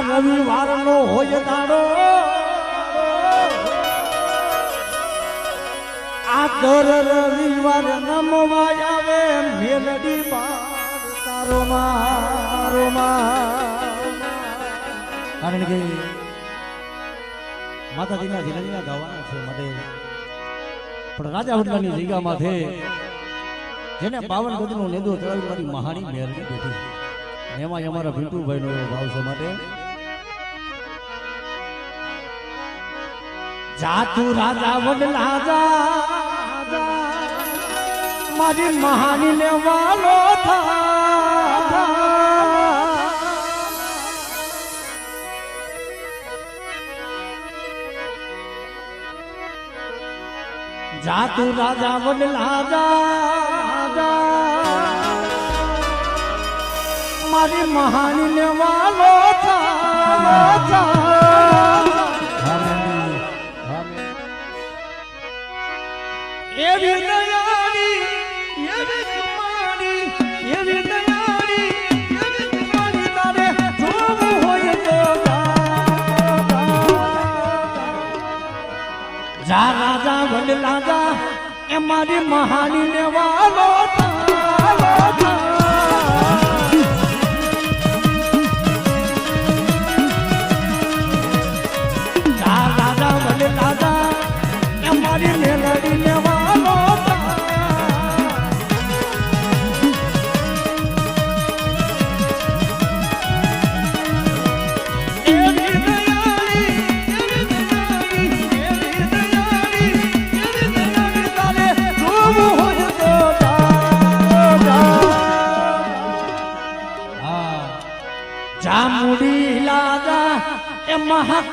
રવિવાર નો હોય દાડો આ દર રવિવાર નમવા આવે મેલડી બાર તારો મારો કારણ કે માતાજીના ધીરજના ગાવાના છે માટે પણ રાજા વડલાની જગ્યામાં છે જેને 52 ગજનો નેદો ચડાવી મારી મહાણી મેલડી બેઠી એમાં અમારા ભીંટુભાઈ નો ભાવ છે માટે જાતુ રાજા વડલા જા મારી મહાની ને વાલો થા જાતુ રાજા વડલા જા મારી મહાની ને વાલો થા એવી દયાળી એવી કુમારી એવી દયાળી એવી કુમારી તારે જોવું હોય તો જા રાજા વડલા જા એ મારી મહાની ને વાલો જા રાજા વડલા જા એ મારી મેલડી ને વાલો જામુડી લાગા એ મહા